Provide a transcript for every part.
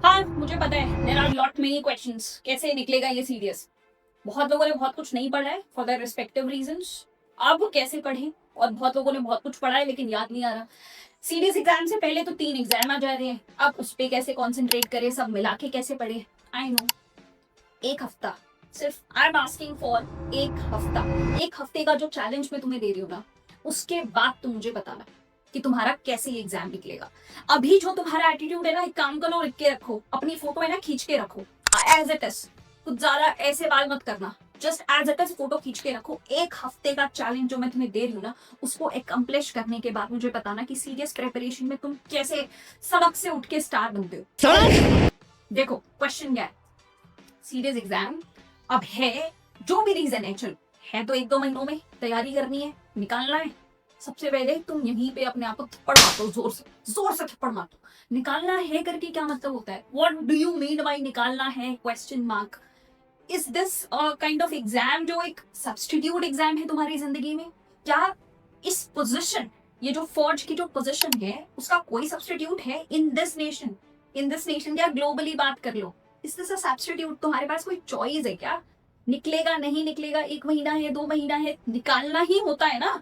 हाँ, मुझे पता है there are lot many questions कैसे निकलेगा ये सीरियस। बहुत लोगों ने बहुत कुछ नहीं पढ़ा है फॉर देयर रिस्पेक्टिव रीजंस। अब कैसे पढ़ें? और बहुत लोगों ने बहुत कुछ पढ़ा है लेकिन याद नहीं आ रहा। सीरियस एग्जाम से पहले तो 3 एग्जाम आ जा रहे हैं, अब उस पे कैसे कंसंट्रेट करें, सब मिला के कैसे पढ़े। आई नो, एक हफ्ता, सिर्फ आई एम आस्किंग फॉर एक हफ्ता। एक हफ्ते का जो चैलेंज मैं तुम्हें दे रही हूँ ना, उसके बाद तुम मुझे बताना कि तुम्हारा कैसे ये एग्जाम निकलेगा। अभी जो तुम्हारा एटीट्यूड है ना, एक काम करो, लिख के रखो, अपनी फोटो है ना खींच के रखो एज इट इज। कुछ ज्यादा ऐसे बाल मत करना, just as it is photo खींच के रखो। एक हफ्ते का चैलेंज जो मैं तुम्हें दे रही हूँ ना, उसको एकम्प्लिश करने के बाद मुझे बताना कि सीरियस प्रिपरेशन में तुम कैसे सड़क से उठ के स्टार बनते हो। देखो क्वेश्चन क्या है, सीरियस एग्जाम अब है, जो भी रीजन है, चलो है तो 1-2 महीनों में तैयारी करनी है, निकालना है। सबसे पहले तुम यहीं पे अपने आप को थप्पड़ मारो, जोर से थप्पड़ मारो। निकालना है करके क्या मतलब होता है? What do you mean by निकालना है? Question mark. Is this kind of exam जो एक सब्स्टिट्यूट एग्जाम है तुम्हारी जिंदगी में? क्या इस पोजीशन, ये जो फौज की जो पोजीशन है, उसका कोई सब्स्टिट्यूट है in this nation? In this nation क्या ग्लोबली बात कर लो, इज दिस अ सब्स्टिट्यूट? तुम्हारे पास कोई चॉइस है क्या? निकलेगा नहीं निकलेगा, 1 महीना है, 2 महीना है, निकालना ही होता है ना।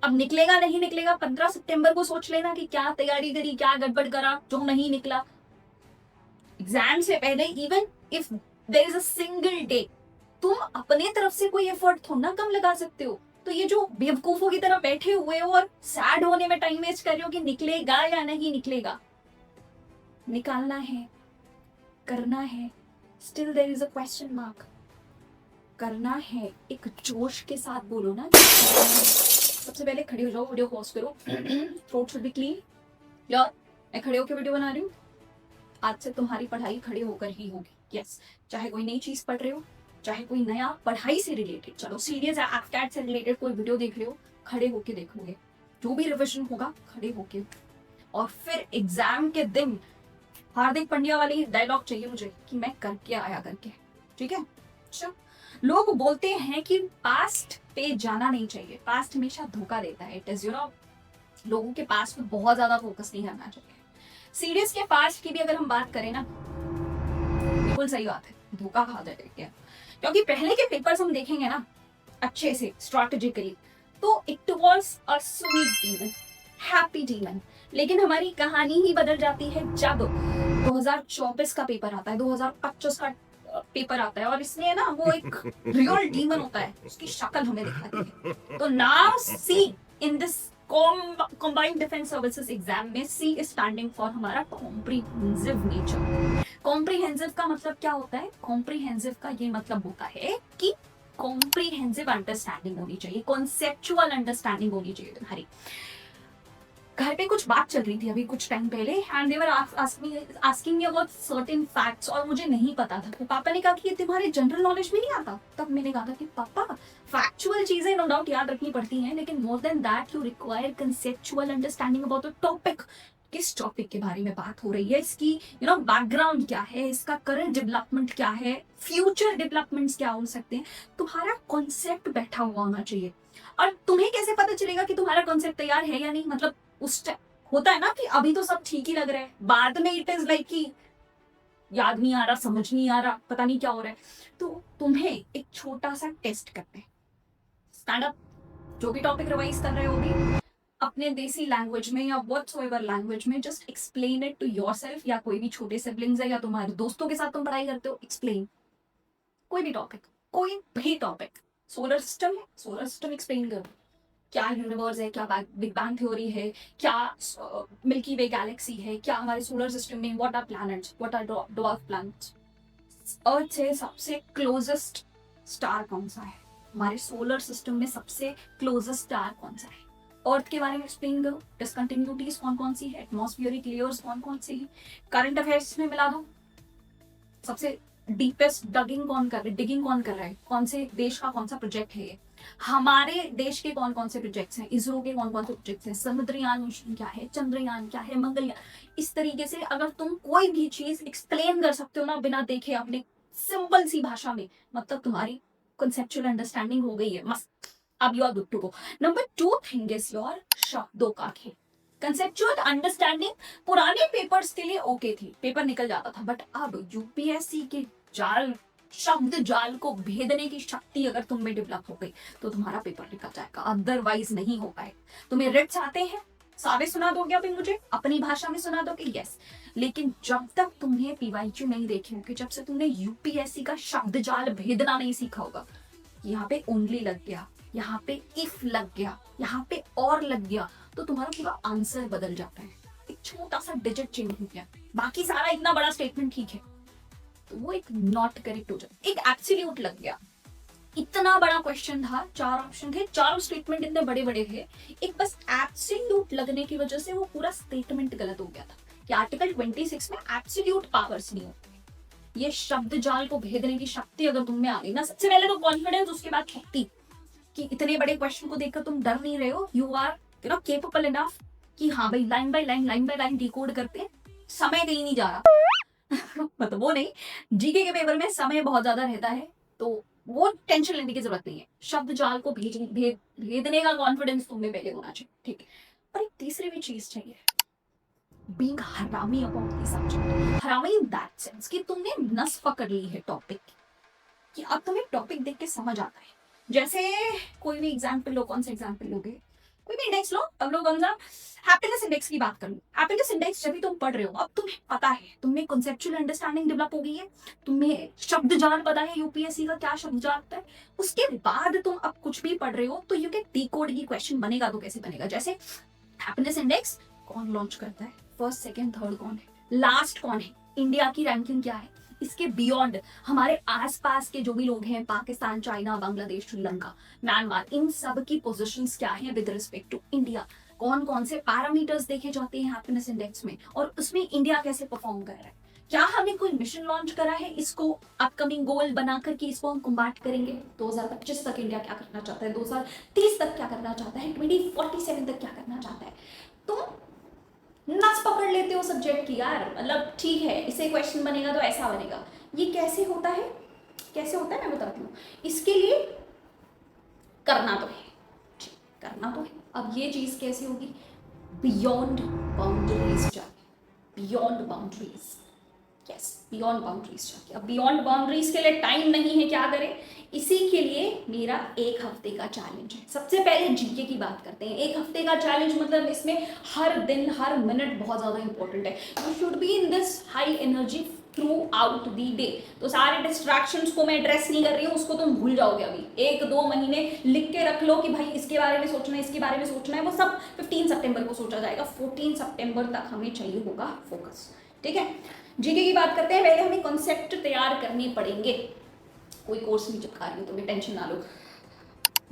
अब निकलेगा नहीं निकलेगा, 15 सितंबर को सोच लेना कि क्या तैयारी करी, क्या गड़बड़ करा जो नहीं निकला। एग्जाम से पहले even if there is a single day, तुम अपने तरफ से कोई एफर्ट थोड़ा ना कम लगा सकते हो। तो ये जो बेवकूफों की तरह बैठे हुए हो और सैड होने में टाइम वेस्ट कर रहे हो कि निकलेगा या नहीं निकलेगा, निकालना है, करना है। Still there is a question mark. करना है, एक जोश के साथ बोलो ना। सबसे पहले खड़े हो जाओ, वीडियो पॉज करो, थ्रोट शुड बी क्लीन। यार मैं खड़े होकर वीडियो बना रही हूँ। आज से तुम्हारी पढ़ाई खड़े होकर ही होगी। यस, चाहे कोई नई चीज पढ़ रहे हो, चाहे कोई नया पढ़ाई से रिलेटेड, चलो सीरियस एफकैट से रिलेटेड कोई वीडियो देख रहे हो, खड़े होके देखोगे। जो भी रिविजन होगा खड़े होके। और फिर एग्जाम के दिन हार्दिक पांड्या वाली डायलॉग चाहिए मुझे कि मैं करके आया करके। ठीक है? अच्छा, लोग बोलते हैं कि पास्ट पे जाना नहीं चाहिए, पास्ट हमेशा धोखा देता है। इट इज यू नो, लोगों के पास्ट पे बहुत ज्यादा फोकस नहीं करना चाहिए। सीरियस के पास्ट की भी अगर हम बात करें ना, बिल्कुल सही बात है, धोखा खा जाएगा। क्योंकि पहले के पेपर्स हम देखेंगे ना अच्छे से स्ट्रैटेजिकली, तो it was a sweet demon, happy demon. लेकिन हमारी कहानी ही बदल जाती है जब 2024 का पेपर आता है, 2025 का पेपर आता है, और इसलिए ना वो एक रियल डीमन होता है, उसकी शक्ल हमें दिखाती है। तो now see in this combined defence services exam में, सी इज स्टैंडिंग फॉर हमारा कॉम्प्रिहेंसिव नेचर। कॉम्प्रिहेंसिव का मतलब क्या होता है? कॉम्प्रिहेंसिव का ये मतलब होता है कि कॉम्प्रिहेंसिव अंडरस्टैंडिंग होनी चाहिए, कॉन्सेप्चुअल अंडरस्टैंडिंग होनी चाहिए तुम्हारी। घर पे कुछ बात चल रही थी अभी कुछ टाइम पहले, and they were asking me about certain facts, और मुझे नहीं पता था। तो पापा ने कहा कि ये तुम्हारे जनरल नॉलेज में नहीं आता। तब मैंने कहा था कि पापा, फैक्चुअल चीजें नो डाउट याद रखनी पड़ती हैं, लेकिन more than that you require conceptual understanding about the topic. किस टॉपिक के बारे में बात हो रही है, इसकी बैकग्राउंड क्या है, इसका करंट डेवलपमेंट क्या है, फ्यूचर डेवलपमेंट्स क्या हो सकते हैं। तुम्हारा कॉन्सेप्ट बैठा हुआ होना चाहिए। और तुम्हें कैसे पता चलेगा कि तुम्हारा कॉन्सेप्ट तैयार है या नहीं? मतलब उस होता है ना कि अभी तो सब ठीक ही लग रहा है, बाद में इट इज लाइक कि याद नहीं आ रहा, समझ नहीं आ रहा, पता नहीं क्या हो रहा है। तो तुम्हें एक छोटा सा टेस्ट करते हैं। स्टैंड अप, जो भी टॉपिक रिवाइज कर रहे हो भी, अपने देसी लैंग्वेज में या व्हाटसोएवर लैंग्वेज में, just explain it to yourself, या कोई भी छोटे सिबलिंग्स है या तुम्हारे दोस्तों के साथ तुम पढ़ाई करते हो, एक्सप्लेन कोई भी टॉपिक, कोई भी टॉपिक। सोलर सिस्टम है, सोलर सिस्टम एक्सप्लेन करो। क्या यूनिवर्स है, क्या बिग बैंग थ्योरी है, क्या मिल्की वे गैलेक्सी है, क्या हमारे सोलर सिस्टम में what are planets, what are dwarf planets, earth से सबसे क्लोजेस्ट स्टार कौन सा है, हमारे सोलर सिस्टम में सबसे क्लोजेस्ट स्टार कौन सा है, अर्थ के बारे में एक्सप्लेन करो। डिसकंटिन्यूटीज कौन कौन सी है, एटमॉस्फेरिक लेयर्स कौन कौन सी है, करंट अफेयर्स में मिला दो। सबसे डीपेस्ट डिगिंग कौन कर रहा है, कौन से देश का कौन सा प्रोजेक्ट है ये, हमारे देश के कौन कौन से प्रोजेक्ट्स हैं, इसरो के कौन कौन से प्रोजेक्ट्स हैं, समुद्रयान मिशन क्या है, चंद्रयान क्या है, मंगलयान। इस तरीके से अगर तुम कोई भी चीज एक्सप्लेन कर सकते हो ना बिना देखे, अपने सिंपल सी भाषा में, मतलब तुम्हारी कंसेप्चुअल अंडरस्टैंडिंग हो गई है, मस्त। अब you are good to go. Number 2 thing is your शब्दों का खेल। कंसेप्चुअल अंडरस्टैंडिंग पुराने पेपर्स के लिए ओके थी, पेपर निकल जाता था, बट अब यूपीएससी के जाल, शब्द जाल को भेदने की शक्ति अगर तुम में डेवलप हो गई तो तुम्हारा पेपर निकल जाएगा, अदरवाइज नहीं हो पाएगा। तुम्हें रिट्स आते हैं, सारे सुना दोगे अभी मुझे, अपनी भाषा में सुना दोगे, यस, लेकिन जब तक तुमने पीवाईक्यू नहीं देखे होंगे, जब से तुमने यूपीएससी का शब्द जाल भेदना नहीं सीखा होगा, यहाँ पे ओनली लग गया, यहाँ पे इफ लग गया, यहाँ पे और लग गया, तो तुम्हारा पूरा आंसर बदल जाता है, एक छोटा सा डिजिट चेंज हो गया, बाकी सारा इतना बड़ा स्टेटमेंट ठीक है, तो वो एक नॉट करेक्ट हो जाता, एक एब्सोल्यूट लग गया। इतना बड़ा क्वेश्चन था, 4 ऑप्शन थे, चारों स्टेटमेंट इतने बड़े बड़े थे, एक बस एब्सोल्यूट लगने की वजह से वो पूरा स्टेटमेंट गलत हो गया था कि आर्टिकल 26 में एब्सोल्यूट पावर्स नहीं होती। ये शब्द जाल को भेदने की शक्ति अगर तुम में आ गई ना, सबसे पहले तो कॉन्फिडेंस, उसके बाद शक्ति, कि इतने बड़े क्वेश्चन को देखकर तुम डर नहीं रहे हो, यू आर केपेबल इनफ कि हाँ भाई लाइन बाय लाइन डिकोड करते, समय कहीं नहीं जा रहा मतलब वो नहीं, जीके के पेपर में समय बहुत ज्यादा रहता है, तो वो टेंशन लेने की जरूरत नहीं है, शब्द जाल को भेदने का कॉन्फिडेंस तुम्हें पहले होना चाहिए, ठीक है। पर एक तीसरी भी चीज चाहिए, बीइंग हरामी अबाउट द सब्जेक्ट, हरामी इन दैट सेंस कि तुमने नस पकड़ ली है टॉपिक कि अब तुम्हें टॉपिक देख के समझ आता है। जैसे कोई भी एग्जाम्पल लो, कौन सा एग्जाम्पल लोगे, कोई भी इंडेक्स लो, अब लोग हैप्पीनेस इंडेक्स की बात कर लो। हैप्पीनेस इंडेक्स जब भी तुम पढ़ रहे हो, अब तुम्हें पता है, तुम्हें कॉन्सेप्चुअल अंडरस्टैंडिंग डेवलप हो गई है, तुम्हें शब्द जाल पता है यूपीएससी का क्या शब्द जाल होता है, उसके बाद तुम अब कुछ भी पढ़ रहे हो तो यू कैन डिकोड की क्वेश्चन बनेगा तो कैसे बनेगा। जैसे हैप्पीनेस इंडेक्स कौन लॉन्च करता है, फर्स्ट सेकेंड थर्ड कौन है, लास्ट कौन है, इंडिया की रैंकिंग क्या है, इसके बियॉन्ड हमारे आसपास के जो भी लोग हैं, पाकिस्तान, चाइना, बांग्लादेश, श्रीलंका, म्यांमार, इन सब की पोजीशंस क्या हैं विद रिस्पेक्ट टू इंडिया, कौन कौन से पैरामीटर्स देखे जाते हैं हैप्पीनेस इंडेक्स में, और उसमें इंडिया कैसे परफॉर्म कर रहा है, क्या हमने कोई मिशन लॉन्च करा है, इसको अपकमिंग गोल बनाकर के इसको हम कॉम्बैट करेंगे, 2025 तक इंडिया क्या करना चाहता है, 2030 तक क्या करना चाहता है, 2047 तक क्या करना चाहता है। तो नस पकड़ लेते हो सब्जेक्ट की यार, मतलब ठीक है इसे क्वेश्चन बनेगा तो ऐसा बनेगा, ये कैसे होता है, कैसे होता है मैं बताती हूँ। इसके लिए करना तो है, करना तो है। अब ये चीज कैसे होगी, बियॉन्ड बाउंड्रीज जाके, beyond boundaries, yes beyond boundaries जाके। अब बियॉन्ड बाउंड्रीज के लिए टाइम नहीं है, क्या करें, इसी के लिए मेरा 1 हफ्ते का चैलेंज है। सबसे पहले जीके की बात करते हैं। 1 हफ्ते का चैलेंज मतलब इसमें हर दिन हर मिनट बहुत ज्यादा इंपॉर्टेंट है। You should be in this high energy through out the day. तो सारे डिस्ट्रैक्शंस को मैं एड्रेस नहीं कर रही हूँ, उसको तुम भूल जाओगे। अभी 1-2 महीने लिख के रख लो कि भाई इसके बारे में सोचना है, इसके बारे में सोचना है, वो सब 15 सितंबर को सोचा जाएगा। 14 सितंबर तक हमें चाहिए होगा फोकस, ठीक है। जीके की बात करते हैं। पहले हमें कॉन्सेप्ट तैयार करने पड़ेंगे। कोई कोर्स नहीं चिपका रही हूँ, तुम्हें टेंशन ना लो।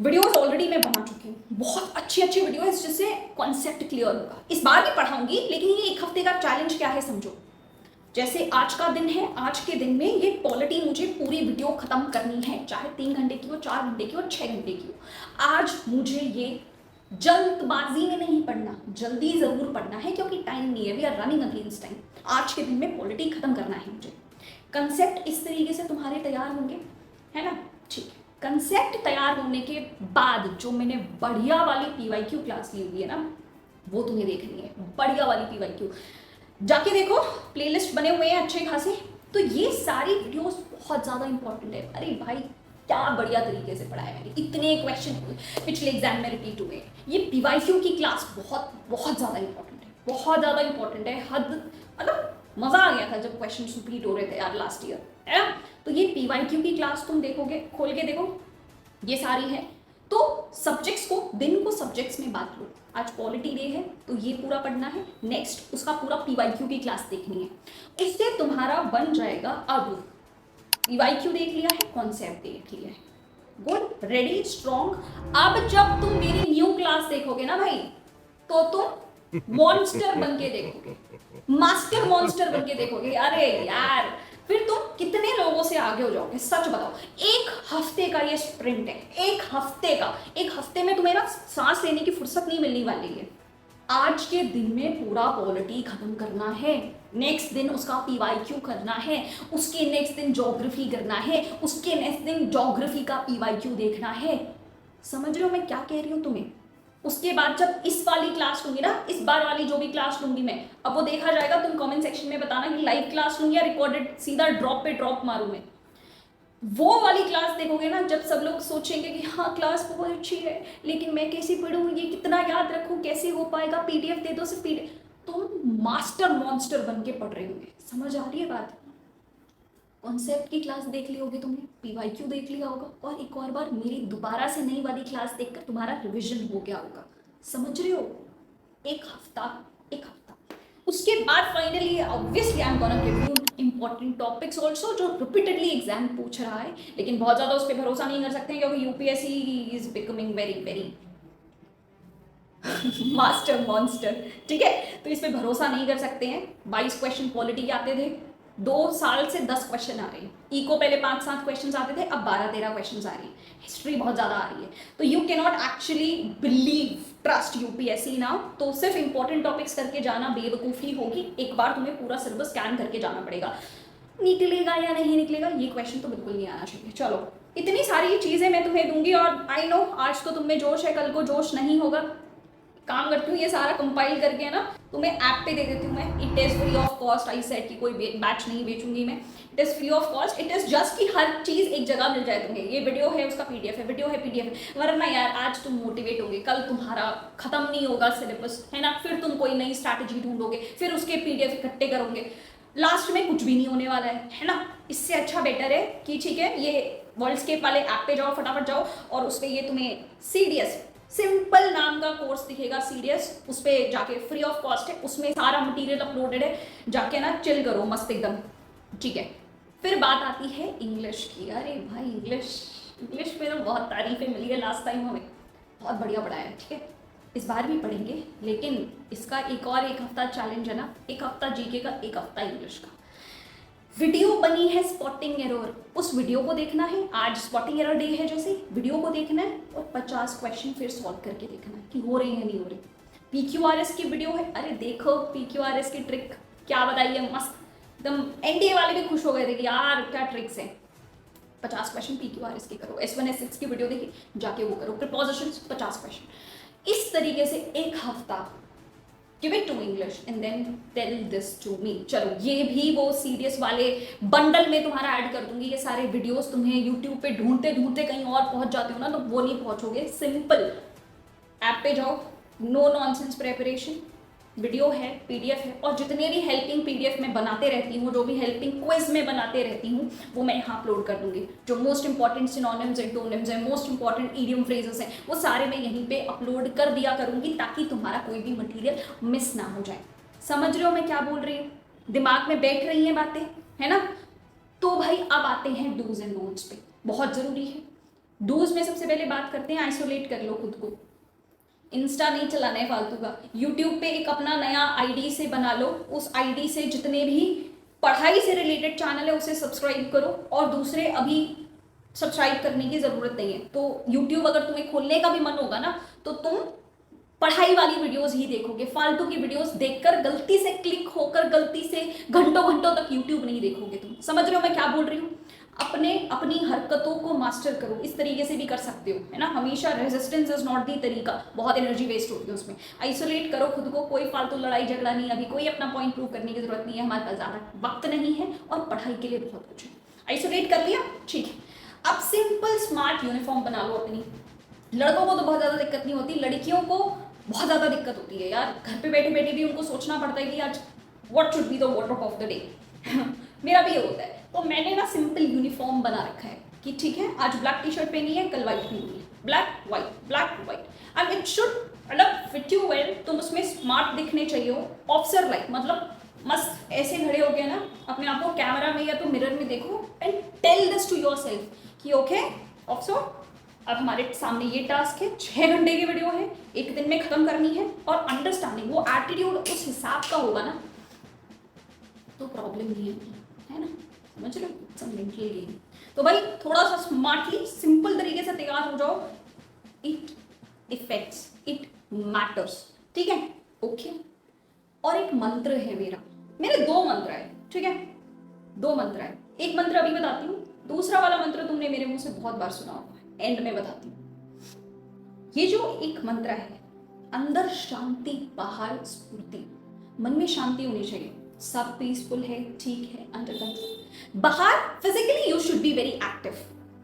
वीडियोस ऑलरेडी मैं बना चुकी हूँ, बहुत अच्छी अच्छी वीडियो है जिससे कॉन्सेप्ट क्लियर होगा। इस बार भी पढ़ाऊंगी, लेकिन ये 1 हफ्ते का चैलेंज क्या है समझो। जैसे आज का दिन है, आज के दिन में ये पॉलिटी मुझे पूरी वीडियो खत्म करनी है, चाहे 3 घंटे की हो, 4 घंटे की हो, 6 घंटे की हो। आज मुझे ये जल्दबाजी में नहीं पढ़ना, जल्दी जरूर पढ़ना है क्योंकि टाइम नहीं है, we are running against time. आज के दिन में पॉलिटी खत्म करना है मुझे। कंसेप्ट इस तरीके से तुम्हारे तैयार होंगे, है ना, ठीक है। कंसेप्ट तैयार होने के बाद जो मैंने बढ़िया वाली पीवाईक्यू क्लास ली हुई है ना, वो तुम्हें देखनी है। बढ़िया वाली पीवाईक्यू जाके देखो, प्लेलिस्ट बने हुए हैं अच्छे खासे। तो ये सारी वीडियोस बहुत ज़्यादा इंपॉर्टेंट है। अरे भाई क्या बढ़िया तरीके से पढ़ाया मैंने, इतने क्वेश्चन पिछले एग्जाम में रिपीट हुए। ये पीवाईक्यू की क्लास बहुत बहुत ज़्यादा इंपॉर्टेंट है, बहुत ज़्यादा इंपॉर्टेंट है। हद मतलब मज़ा आ गया था जब क्वेश्चन रिपीट हो रहे थे यार लास्ट ईयर, है ना। तो ये पीवाईक्यू की क्लास तुम देखोगे, खोल के देखो, ये सारी है। तो सब्जेक्ट्स को, दिन को सब्जेक्ट्स में बांट लो। आज पॉलिटी डे है तो ये पूरा पढ़ना है, नेक्स्ट उसका पूरा पीवाईक्यू की क्लास देखनी है। इससे तुम्हारा बन जाएगा। अब पीवाईक्यू देख लिया है, कॉन्सेप्ट देख लिया है, गुड, रेडी, स्ट्रॉन्ग। अब जब तुम मेरी न्यू क्लास देखोगे ना भाई, तो तुम मॉन्स्टर बन के देखोगे, मास्टर मॉन्स्टर बन के देखोगे। अरे यार फिर तुम कितने लोगों से आगे हो जाओगे, सच बताओ। 1 हफ्ते का ये स्प्रिंट है, 1 हफ्ते का। 1 हफ्ते में तुम्हें ना सांस लेने की फुर्सत नहीं मिलने वाली है। आज के दिन में पूरा पॉलिटी खत्म करना है, नेक्स्ट दिन उसका पीवाईक्यू करना है, उसके नेक्स्ट दिन ज्योग्राफी करना है, उसके नेक्स्ट दिन ज्योग्राफी का पीवाईक्यू देखना है। समझ रहे हो मैं क्या कह रही हूँ तुम्हें? उसके बाद जब इस वाली क्लास लूंगी ना, इस बार वाली जो भी क्लास लूंगी मैं, अब वो देखा जाएगा। तुम कमेंट सेक्शन में बताना कि लाइव क्लास लूंगी या रिकॉर्डेड, सीधा ड्रॉप पे ड्रॉप मारूं मैं। वो वाली क्लास देखोगे ना, जब सब लोग सोचेंगे कि हाँ क्लास बहुत अच्छी है, लेकिन मैं कैसे पढ़ूँ, ये कितना याद रखूँ, कैसे हो पाएगा, पीडीएफ दे दो सिर्फ पीडीएफ, तुम मास्टर मॉन्स्टर बन के पढ़ रहे होंगे। समझ आ रही है बात? कॉन्सेप्ट की क्लास देख ली होगी तुमने, पीवाईक्यू देख लिया होगा, और एक और बार मेरी दोबारा से नई वाली क्लास देखकर तुम्हारा रिविजन हो गया होगा। समझ रहे हो? एक हफ्ता, एक हफ्ता। उसके बाद finally obviously I am gonna give you important topics also, जो रिपीटेडली एग्जाम पूछ रहा है, लेकिन बहुत ज़्यादा उस पर भरोसा नहीं कर सकते क्योंकि UPSC is becoming very very master monster. ठीक है, तो इस पे भरोसा नहीं कर सकते हैं। 22 क्वेश्चन पॉलिटी के आते थे, 2 साल से 10 क्वेश्चन आ रहे हैं। इको पहले 5-7 क्वेश्चन आते थे, अब 12-13 क्वेश्चन आ रही है। हिस्ट्री बहुत ज़्यादा आ रही है, तो you can not actually believe, trust UPSC now. तो सिर्फ इंपॉर्टेंट टॉपिक्स करके जाना बेवकूफ़ी होगी, एक बार तुम्हें पूरा सिलेबस स्कैन करके जाना पड़ेगा। निकलेगा या नहीं निकलेगा ये क्वेश्चन तो बिल्कुल नहीं आना चाहिए। चलो, इतनी सारी चीज़ें मैं तुम्हें दूंगी, और आई नो आज तो तुम में जोश है, कल को जोश नहीं होगा। काम करती हूँ, ये सारा कंपाइल करके ना तुम्हें ऐप पे दे देती हूँ मैं। It is free of cost. I said कि कोई बैच नहीं बेचूंगी मैं, it is free of cost. It is just कि हर चीज़ एक जगह मिल जाए तुम्हें। ये वीडियो है, उसका पीडीएफ है, वीडियो है, पीडीएफ है। वरना यार आज तुम मोटिवेट होगे, कल तुम्हारा खत्म नहीं होगा सिलेबस, है ना, फिर तुम कोई नई स्ट्रैटेजी ढूंढोगे, फिर उसके पीडीएफ इकट्ठे करोगे, लास्ट में कुछ भी नहीं होने वाला है ना। इससे अच्छा बेटर है कि ठीक है, ये वर्ल्डस्केप वाले ऐप पे जाओ, फटाफट जाओ, और उस पर ये तुम्हें सीडीएस सिंपल नाम का कोर्स दिखेगा, सीरियस, उस पर जाके फ्री ऑफ कॉस्ट है, उसमें सारा मटेरियल अपलोडेड है, जाके ना चिल करो मस्त एकदम। ठीक है, फिर बात आती है इंग्लिश की। अरे भाई इंग्लिश में तो बहुत तारीफें मिली है लास्ट टाइम हमें, बहुत बढ़िया पढ़ाया है। ठीक है, इस बार भी पढ़ेंगे, लेकिन इसका एक हफ्ता चैलेंज है ना, एक हफ्ता जीके का, एक हफ्ता इंग्लिश का। वीडियो बनी है स्पॉटिंग एरर, उस वीडियो को देखना है। आज स्पॉटिंग एरर डे है, जैसे वीडियो को देखना है और 50 क्वेश्चन फिर सॉल्व करके देखना है कि हो रहे हैं नहीं हो रहे। पीक्यूआरएस की वीडियो है, अरे देखो पीक्यूआरएस की ट्रिक क्या बताई है, मस्त एकदम। एनडीए वाले भी खुश हो गए थे कि यार क्या ट्रिक्स है। 50 क्वेश्चन पीक्यूआरएस के करो, S1 S6 की वीडियो देखी, जाके वो करो, प्रीपोजिशंस 50 क्वेश्चन। इस तरीके से एक हफ्ता give it to English and then tell this to me। चलो, ये भी वो सीरियस वाले बंडल में तुम्हारा ऐड कर दूंगी। ये सारे वीडियोस तुम्हें यूट्यूब पे ढूंढते ढूंढते कहीं और पहुंच जाते हो ना, तो वो नहीं पहुंचोगे। सिंपल ऐप पे जाओ, नो नॉनसेंस प्रेपरेशन, वीडियो है, पीडीएफ है, और जितने भी हेल्पिंग पीडीएफ में बनाते रहती हूँ, जो भी हेल्पिंग क्विज में बनाते रहती हूँ, वो मैं यहाँ अपलोड कर दूंगी। जो मोस्ट इंपॉर्टेंट सिनोनिम्स एंड टोनिम्स हैं, मोस्ट इंपॉर्टेंट इडियम फ्रेजेस हैं, वो सारे मैं यहीं पे अपलोड कर दिया करूँगी, ताकि तुम्हारा कोई भी मटीरियल मिस ना हो जाए। समझ रहे हो मैं क्या बोल रही हूँ? दिमाग में बैठ रही हैं बातें, है ना? तो भाई अब आते हैं डूज एंड डोंट्स पे, बहुत ज़रूरी है। डूज में सबसे पहले बात करते हैं, आइसोलेट कर लो खुद को। इंस्टा नहीं चलाना है फालतू का, यूट्यूब पे एक अपना नया आईडी से बना लो, उस आईडी से जितने भी पढ़ाई से रिलेटेड चैनल है उसे सब्सक्राइब करो, और दूसरे अभी सब्सक्राइब करने की ज़रूरत नहीं है। तो यूट्यूब अगर तुम्हें खोलने का भी मन होगा ना, तो तुम पढ़ाई वाली वीडियोस ही देखोगे, फालतू की वीडियोस देखकर गलती से क्लिक होकर गलती से घंटों घंटों तक यूट्यूब नहीं देखोगे तुम। समझ रहे हो मैं क्या बोल रही हूँ? अपनी हरकतों को मास्टर करो, इस तरीके से भी कर सकते हो, है ना। हमेशा रेजिस्टेंस इज नॉट दी तरीका, बहुत एनर्जी वेस्ट होती है उसमें। आइसोलेट करो खुद को, कोई फालतू लड़ाई झगड़ा नहीं, अभी कोई अपना पॉइंट प्रूव करने की जरूरत नहीं है, हमारे पास ज़्यादा वक्त नहीं है, और पढ़ाई के लिए बहुत कुछ है। आइसोलेट कर लिया, ठीक है। अब सिंपल स्मार्ट यूनिफॉर्म बना लो अपनी। लड़कों को तो बहुत ज़्यादा दिक्कत नहीं होती, लड़कियों को बहुत ज़्यादा दिक्कत होती है यार। घर पे बैठे बैठे भी उनको सोचना पड़ता है कि आज what should be the wardrobe of the day. मेरा भी ये होता है। तो मैंने ना सिंपल यूनिफॉर्म बना रखा है कि ठीक है, आज ब्लैक टी शर्ट पहनी है, कल व्हाइट पहनी है, black white, and it should मतलब फिट यू वेल। तुम उसमें स्मार्ट दिखने चाहिए हो, ऑफिसर लाइक, मतलब मस्त ऐसे खड़े हो गए ना, अपने आप को कैमरा में या तो मिरर में देखो and tell this to your yourself okay officer, अब हमारे सामने ये टास्क है, 6 घंटे की वीडियो है, एक दिन में खत्म करनी है। और अंडरस्टैंडिंग, वो एटीट्यूड उस हिसाब का होगा ना, तो प्रॉब्लम नहीं है ना। समझ रहे हो? Mental game. तो भाई थोड़ा सा स्मार्टली सिंपल तरीके से तैयार हो जाओ, इट इफेक्ट्स, इट मैटर्स, ठीक है? ओके। और एक मंत्र है मेरे 2 मंत्र है, ठीक है? 2 मंत्र है, एक मंत्र अभी बताती हूँ, दूसरा वाला मंत्र तुमने मेरे मुंह से बहुत बार सुना होगा, एंड में बताती हूँ। ये जो एक मंत्र है, अंदर शांति बाहर स्फूर्ति। मन में शांति होनी चाहिए, सब पीसफुल है, ठीक है, अंडर कंट्रोल। बाहर physically you should be very active,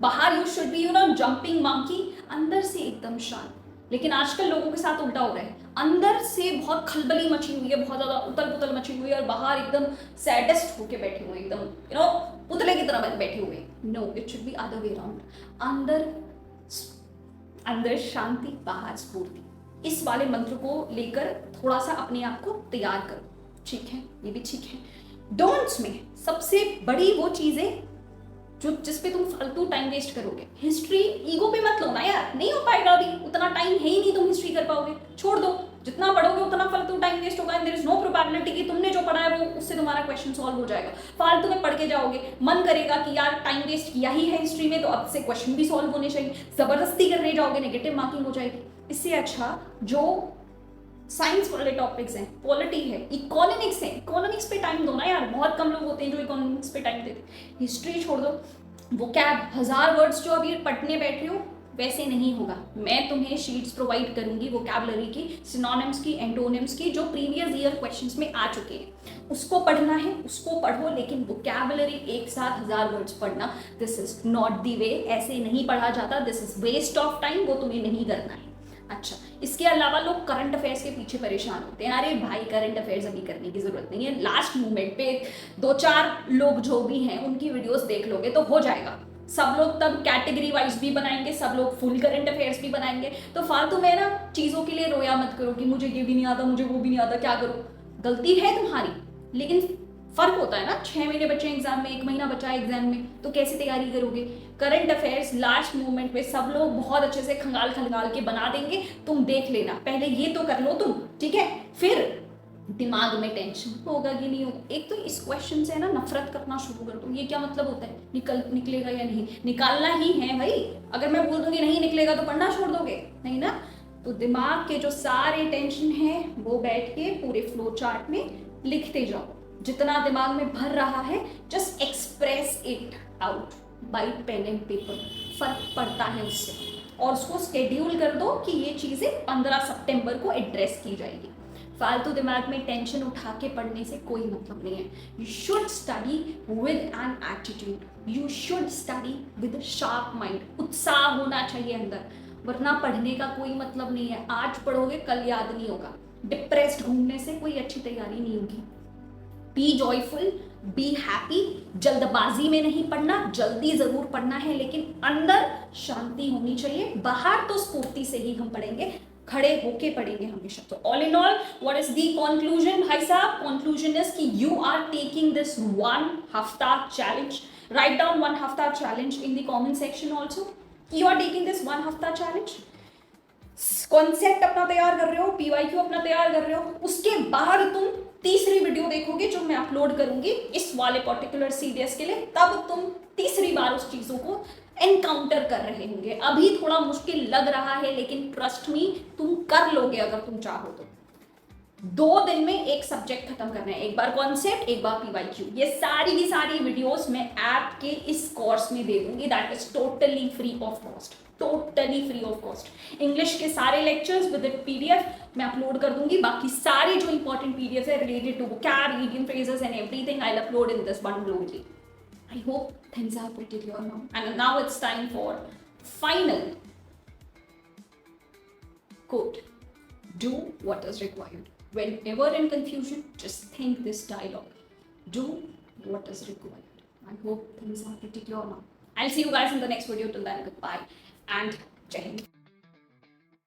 बाहर you should be jumping monkey, अंदर से एकदम शांत। लेकिन आजकल लोगों के साथ उल्टा हो रहा है, अंदर से बहुत खलबली मची हुई है, बहुत ज्यादा उतल पुतल मची हुई है, और बाहर एकदम सैडेस्ट होके बैठे हुए, एकदम पुतले की तरह बैठे हुए। No, it should be other way around. अंदर अंदर शांति बाहर स्फूर्ति, इस वाले मंत्र को लेकर थोड़ा सा अपने आप को तैयार करो, ठीक है, ये भी ठीक है। डोंट्स में सबसे बड़ी वो चीजें जो जिस पे तुम फालतू टाइम वेस्ट करोगे। हिस्ट्री ईगो पे मत लो ना यार, नहीं हो पाएगा, अभी उतना टाइम है ही नहीं तुम हिस्ट्री कर पाओगे, छोड़ दो। जितना पढ़ोगे उतना फालतू टाइम वेस्ट होगा, and there is no probability कि तुमने जो पढ़ा है वो उससे तुम्हारा क्वेश्चन सॉल्व हो जाएगा। फालतू में पढ़ के जाओगे, मन करेगा कि यार टाइम वेस्ट किया ही है हिस्ट्री में तो अब से क्वेश्चन भी सॉल्व होने चाहिए, जबरदस्ती करने जाओगे, नेगेटिव मार्किंग हो जाएगी। इससे अच्छा जो साइंस वाले टॉपिक्स हैं, पॉलिटी है, इकोनॉमिक्स है, इकोनॉमिक्स पे टाइम दो ना यार, बहुत कम लोग होते हैं जो इकोनॉमिक्स पे टाइम देते। हिस्ट्री छोड़ दो, वो कैब 1000 वर्ड्स जो अभी पढ़ने बैठ रहे हो वैसे नहीं होगा। मैं तुम्हें शीट्स प्रोवाइड करूंगी वोकैबुलरी की, सिनोनिम्स की, एंटोनिम्स की, जो प्रीवियस ईयर क्वेश्चंस में आ चुके हैं, उसको पढ़ना है उसको पढ़ो, लेकिन वोकैबुलरी एक साथ 1000 वर्ड्स पढ़ना, this is not the way, ऐसे नहीं पढ़ा जाता, this is waste of time, वो तुम्हें नहीं करना है। अच्छा, इसके अलावा लोग करंट अफेयर्स के पीछे परेशान होते हैं, अरे भाई करंट अफेयर्स अभी करने की जरूरत नहीं है, लास्ट मोमेंट पे 2-4 लोग जो भी हैं उनकी वीडियोस देख लोगे तो हो जाएगा। सब लोग तब कैटेगरी वाइज भी बनाएंगे, सब लोग फुल करंट अफेयर्स भी बनाएंगे, तो फालतू में ना चीजों के लिए रोया मत करो कि मुझे ये भी नहीं आता, मुझे वो भी नहीं आता, क्या करो। गलती है तुम्हारी, लेकिन फर्क होता है ना, 6 महीने बचे एग्जाम में, 1 महीना बचा है एग्जाम में, तो कैसे तैयारी करोगे। करंट अफेयर्स लास्ट मोमेंट पे सब लोग बहुत अच्छे से खंगाल खंगाल के बना देंगे, तुम देख लेना, पहले ये तो कर लो तुम, ठीक है, फिर दिमाग में टेंशन होगा कि नहीं होगा। एक तो इस क्वेश्चन से ना नफरत करना शुरू कर दो, ये क्या मतलब होता है, निकलेगा या नहीं, निकालना ही है भाई। अगर मैं बोल दूंगी नहीं निकलेगा तो पढ़ना छोड़ दोगे, नहीं ना। तो दिमाग के जो सारे टेंशन है वो बैठ के पूरे फ्लो चार्ट में लिखते जाओ, जितना दिमाग में भर रहा है just express it out by pen and paper, फर्क पड़ता है उससे। और उसको शेड्यूल कर दो कि ये चीजें 15 सितंबर को एड्रेस की जाएगी। फालतू दिमाग में टेंशन उठा के पढ़ने से कोई मतलब नहीं है। You should study with an attitude, you should study with sharp mind, उत्साह होना चाहिए अंदर, वरना पढ़ने का कोई मतलब नहीं है। आज पढ़ोगे कल याद नहीं होगा, डिप्रेस्ड घूमने से कोई अच्छी तैयारी नहीं होगी। बी जॉयफुल, बी हैप्पी, जल्दबाजी में नहीं पढ़ना, जल्दी जरूर पढ़ना है लेकिन अंदर शांति होनी चाहिए, बाहर तो स्फूर्ति से ही हम पढ़ेंगे, खड़े होके पढ़ेंगे हमेशा। तो all in all what is the conclusion भाई साहब, कंक्लूजन इज कि यू आर टेकिंग दिस 1 हफ्ता चैलेंज, राइट डाउन 1 हफ्ता challenge in the comment section also, you are taking this 1 हफ्ता चैलेंज। कॉन्सेप्ट अपना तैयार कर रहे हो, पीवाईक्यू अपना तैयार कर रहे हो, उसके बाद तुम तीसरी वीडियो देखोगे जो मैं अपलोड करूंगी इस वाले पर्टिकुलर सीरीज के लिए, तब तुम तीसरी बार उस चीजों को एनकाउंटर कर रहे होंगे। अभी थोड़ा मुश्किल लग रहा है लेकिन ट्रस्ट मी तुम कर लोगे अगर तुम चाहो तो। 2 दिन में एक सब्जेक्ट खत्म करना है, एक बार कॉन्सेप्ट, एक बार पीवाईक्यू। ये सारी की सारी वीडियोस मैं ऐप के इस कोर्स में दे दूंगी, that is totally free of cost, totally free of cost. English के सारे लेक्चर्स विद पीडीएफ मैं अपलोड कर दूंगी, बाकी सारे जो इंपॉर्टेंट पीडीएफ है related to vocab, idiom phrases and everything I will upload in this bundle only. I hope things are pretty clear now. And now it's time for final quote. Do what is required. Whenever in confusion, just think this dialogue. Do what is required. I hope things are pretty clear now. I'll see you guys in the next video. Till then, goodbye and Jai Hind.